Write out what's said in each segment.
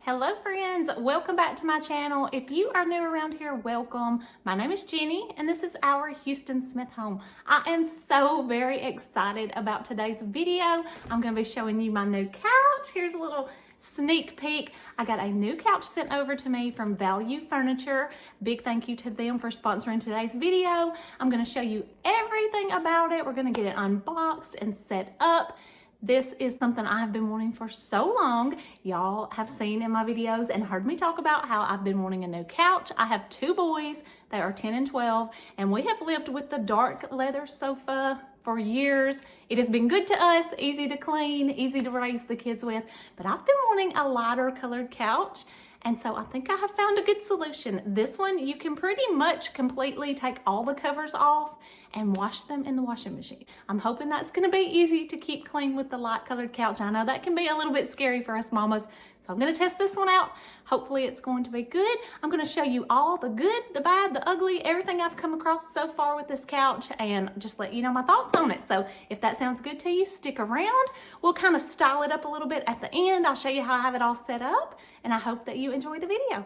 Hello friends, welcome back to my channel. If you are new around here, welcome. My name is Jenny and this is our Houston Smith home. I am so very excited about today's video. I'm going to be showing you my new couch. Here's a little sneak peek. I got a new couch sent over to me from Valyou Furniture. Big thank you to them for sponsoring today's video. I'm going to show you everything about it. We're going to get it unboxed and set up. This is something I have been wanting for so long. Y'all have seen in my videos and heard me talk about how I've been wanting a new couch. I have two boys. They are 10 and 12, and we have lived with the dark leather sofa for years. It has been good to us, easy to clean, easy to raise the kids with, but I've been wanting a lighter colored couch. And so I think I have found a good solution. This one, you can pretty much completely take all the covers off and wash them in the washing machine. I'm hoping that's gonna be easy to keep clean with the light colored couch. I know that can be a little bit scary for us mamas. So I'm gonna test this one out. Hopefully it's going to be good. I'm gonna show you all the good, the bad, the ugly, everything I've come across so far with this couch and just let you know my thoughts on it. So if that sounds good to you, stick around. We'll kind of style it up a little bit at the end. I'll show you how I have it all set up and I hope that you enjoy the video.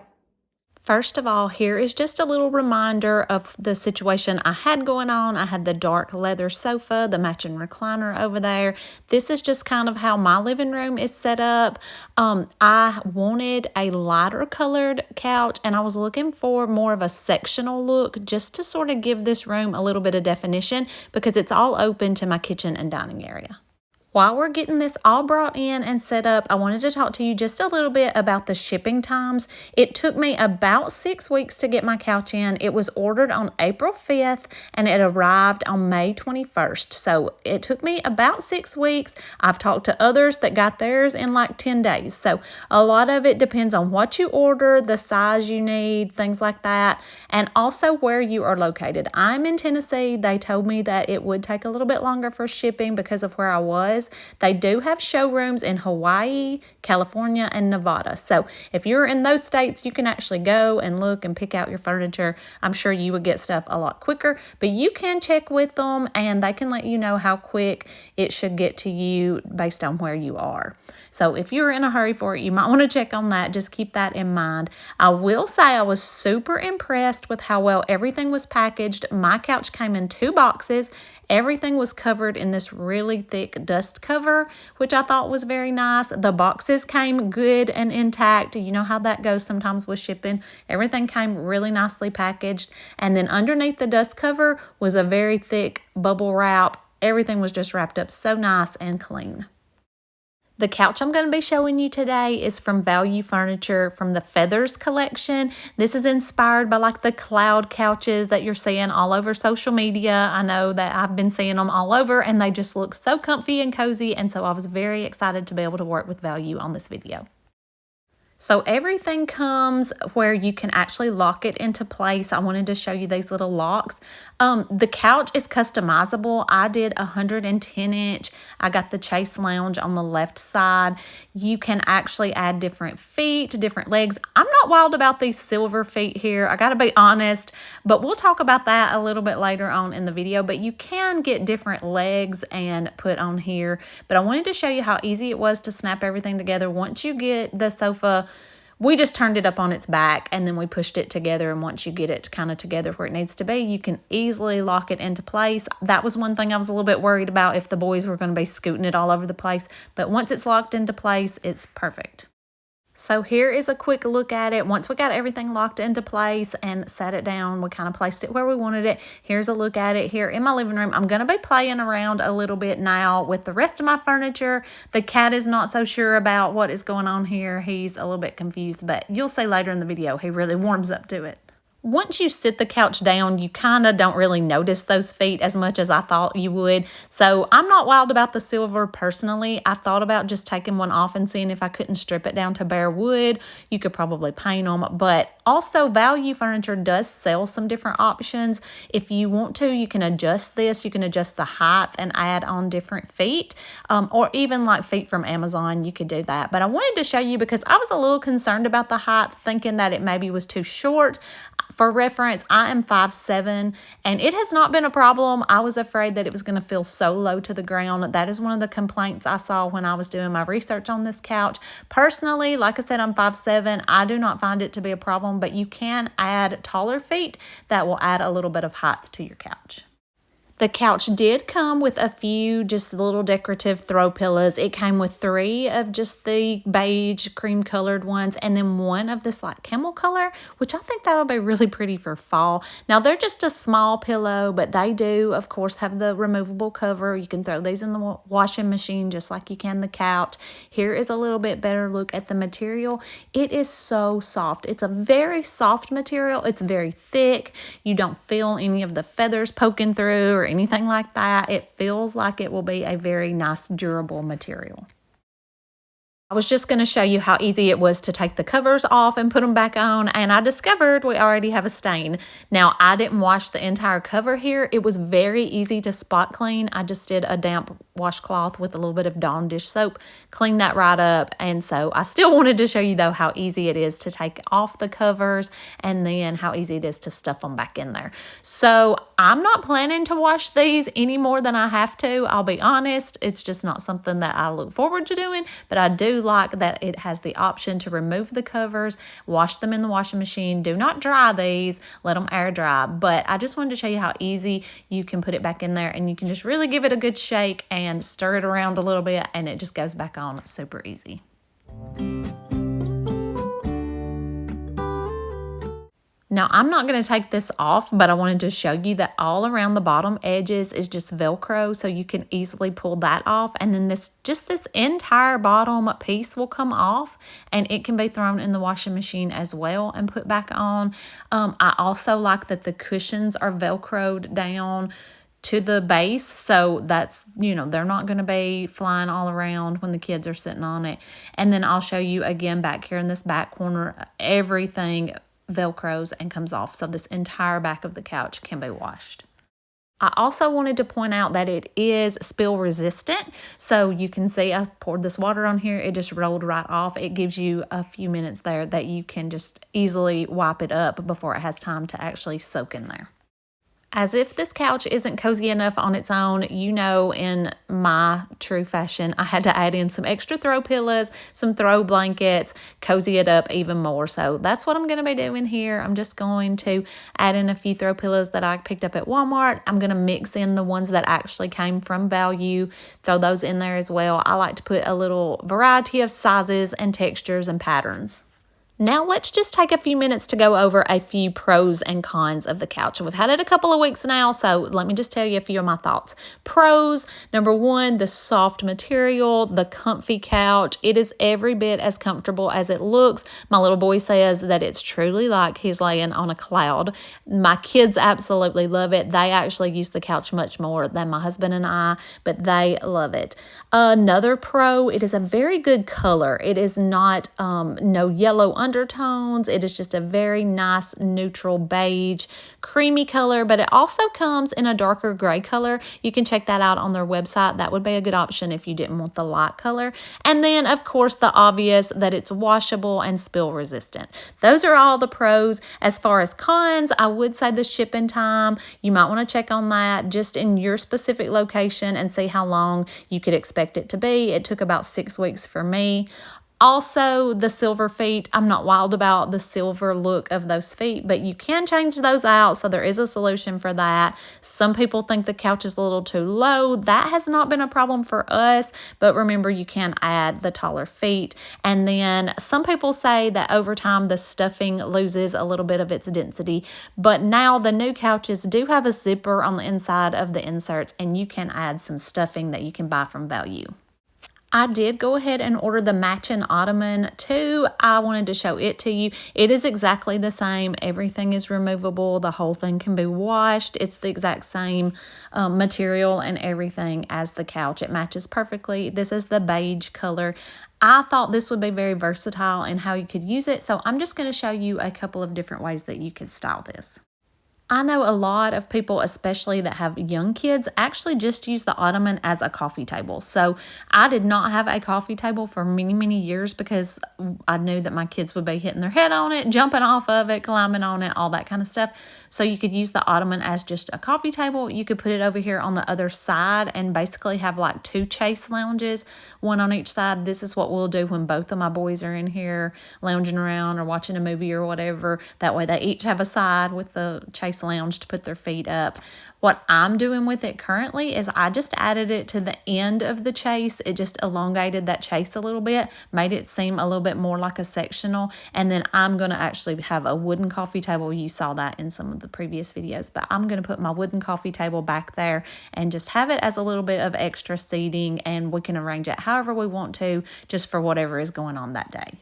First of all, here is just a little reminder of the situation I had going on. I had the dark leather sofa, the matching recliner over there. This is just kind of how my living room is set up. I wanted a lighter colored couch and I was looking for more of a sectional look just to sort of give this room a little bit of definition because it's all open to my kitchen and dining area. While we're getting this all brought in and set up, I wanted to talk to you just a little bit about the shipping times. It took me about 6 weeks to get my couch in. It was ordered on April 5th and it arrived on May 21st. So it took me about 6 weeks. I've talked to others that got theirs in like 10 days. So a lot of it depends on what you order, the size you need, things like that, and also where you are located. I'm in Tennessee. They told me that it would take a little bit longer for shipping because of where I was. They do have showrooms in Hawaii, California, and Nevada. So if you're in those states, you can actually go and look and pick out your furniture. I'm sure you would get stuff a lot quicker, but you can check with them and they can let you know how quick it should get to you based on where you are. So if you're in a hurry for it, you might want to check on that. Just keep that in mind. I will say I was super impressed with how well everything was packaged. My couch came in 2 boxes. Everything was covered in this really thick dust cover, which I thought was very nice. The boxes came good and intact. You know how that goes sometimes with shipping. Everything came really nicely packaged. And then underneath the dust cover was a very thick bubble wrap. Everything was just wrapped up so nice and clean. The couch I'm going to be showing you today is from Valyou Furniture from the Feathers collection. This is inspired by like the cloud couches that you're seeing all over social media. I know that I've been seeing them all over and they just look so comfy and cozy, and so I was very excited to be able to work with Valyou on this video. So everything comes where you can actually lock it into place. I wanted to show you these little locks. The couch is customizable. I did 110 inch. I got the Chase Lounge on the left side. You can actually add different feet, different legs. I'm not wild about these silver feet here. I got to be honest, but we'll talk about that a little bit later on in the video. But you can get different legs and put on here. But I wanted to show you how easy it was to snap everything together. Once you get the sofa, we just turned it up on its back and then we pushed it together, and once you get it kind of together where it needs to be, you can easily lock it into place. That was one thing I was a little bit worried about, if the boys were going to be scooting it all over the place, but once it's locked into place, it's perfect. So here is a quick look at it. Once we got everything locked into place and set it down, we kind of placed it where we wanted it. Here's a look at it here in my living room. I'm going to be playing around a little bit now with the rest of my furniture. The cat is not so sure about what is going on here. He's a little bit confused, but you'll see later in the video, he really warms up to it. Once you sit the couch down, you kind of don't really notice those feet as much as I thought you would. So I'm not wild about the silver personally. I thought about just taking one off and seeing if I couldn't strip it down to bare wood. You could probably paint them, but also Valyou Furniture does sell some different options. If you want to, you can adjust this. You can adjust the height and add on different feet, or even like feet from Amazon. You could do that. But I wanted to show you because I was a little concerned about the height, thinking that it maybe was too short. For reference, I am 5'7", and it has not been a problem. I was afraid that it was going to feel so low to the ground. That is one of the complaints I saw when I was doing my research on this couch. Personally, like I said, I'm 5'7". I do not find it to be a problem, but you can add taller feet that will add a little bit of height to your couch. The couch did come with a few just little decorative throw pillows. It came with 3 of just the beige cream colored ones and then 1 of this like camel color, which I think that'll be really pretty for fall. Now they're just a small pillow, but they do of course have the removable cover. You can throw these in the washing machine just like you can the couch. Here is a little bit better look at the material. It is so soft. It's a very soft material. It's very thick. You don't feel any of the feathers poking through or anything like that. It feels like it will be a very nice, durable material. I was just going to show you how easy it was to take the covers off and put them back on, and I discovered we already have a stain. Now, I didn't wash the entire cover here. It was very easy to spot clean. I just did a damp washcloth with a little bit of Dawn dish soap, cleaned that right up, and so I still wanted to show you, though, how easy it is to take off the covers and then how easy it is to stuff them back in there. So I'm not planning to wash these any more than I have to. I'll be honest. It's just not something that I look forward to doing, but I do like that it has the option to remove the covers, wash them in the washing machine. Do not dry these, let them air dry. But I just wanted to show you how easy you can put it back in there, and you can just really give it a good shake and stir it around a little bit, and it just goes back on super easy. Now, I'm not going to take this off, but I wanted to show you that all around the bottom edges is just Velcro, so you can easily pull that off. And then this entire bottom piece will come off, and it can be thrown in the washing machine as well and put back on. I also like that the cushions are Velcroed down to the base, so that's, they're not going to be flying all around when the kids are sitting on it. And then I'll show you again back here in this back corner, everything Velcros and comes off, so this entire back of the couch can be washed. I also wanted to point out that it is spill resistant, so you can see I poured this water on here. It just rolled right off. It gives you a few minutes there that you can just easily wipe it up before it has time to actually soak in there. As if this couch isn't cozy enough on its own, in my true fashion, I had to add in some extra throw pillows, some throw blankets, cozy it up even more. So that's what I'm going to be doing here. I'm just going to add in a few throw pillows that I picked up at Walmart. I'm going to mix in the ones that actually came from Valyou, throw those in there as well. I like to put a little variety of sizes and textures and patterns. Now let's just take a few minutes to go over a few pros and cons of the couch. We've had it a couple of weeks now, so let me just tell you a few of my thoughts. Pros, number 1, the soft material, the comfy couch. It is every bit as comfortable as it looks. My little boy says that it's truly like he's laying on a cloud. My kids absolutely love it. They actually use the couch much more than my husband and I, but they love it. Another pro, it is a very good color. It is not no yellow undertones. It is just a very nice neutral beige creamy color, but it also comes in a darker gray color. You can check that out on their website. That would be a good option if you didn't want the light color. And then of course the obvious that it's washable and spill resistant. Those are all the pros. As far as cons, I would say the shipping time. You might want to check on that just in your specific location and see how long you could expect it to be. It took about 6 weeks for me. Also, the silver feet. I'm not wild about the silver look of those feet, but you can change those out, so there is a solution for that. Some people think the couch is a little too low. That has not been a problem for us, but remember, you can add the taller feet. And then some people say that over time, the stuffing loses a little bit of its density, but now the new couches do have a zipper on the inside of the inserts, and you can add some stuffing that you can buy from Valyou. I did go ahead and order the matching ottoman too. I wanted to show it to you. It is exactly the same. Everything is removable. The whole thing can be washed. It's the exact same material and everything as the couch. It matches perfectly. This is the beige color. I thought this would be very versatile in how you could use it, so I'm just going to show you a couple of different ways that you could style this. I know a lot of people, especially that have young kids, actually just use the ottoman as a coffee table. So I did not have a coffee table for many, many years because I knew that my kids would be hitting their head on it, jumping off of it, climbing on it, all that kind of stuff. So you could use the ottoman as just a coffee table. You could put it over here on the other side and basically have like 2 chase lounges, one on each side. This is what we'll do when both of my boys are in here lounging around or watching a movie or whatever. That way they each have a side with the chase lounge to put their feet up. What I'm doing with it currently is I just added it to the end of the chase. It just elongated that chase a little bit, made it seem a little bit more like a sectional. And then I'm going to actually have a wooden coffee table. You saw that in some of the previous videos, but I'm going to put my wooden coffee table back there and just have it as a little bit of extra seating, and we can arrange it however we want to, just for whatever is going on that day.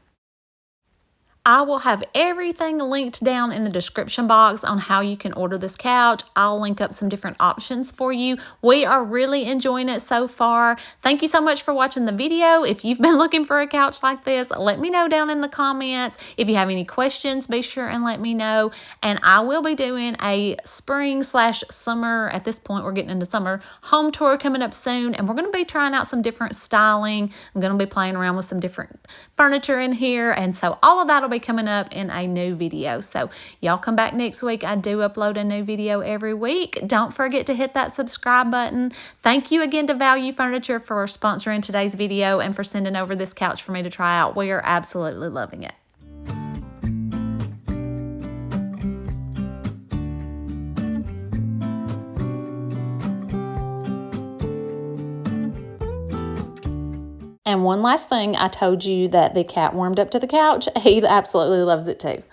I will have everything linked down in the description box on how you can order this couch. I'll link up some different options for you. We are really enjoying it so far. Thank you so much for watching the video. If you've been looking for a couch like this, let me know down in the comments. If you have any questions, be sure and let me know. And I will be doing a spring/summer, at this point we're getting into summer, home tour coming up soon. And we're going to be trying out some different styling. I'm going to be playing around with some different furniture in here. And so all of that will be coming up in a new video. So y'all come back next week. I do upload a new video every week. Don't forget to hit that subscribe button. Thank you again to Valyou Furniture for sponsoring today's video and for sending over this couch for me to try out. We are absolutely loving it. And one last thing, I told you that the cat warmed up to the couch. He absolutely loves it too.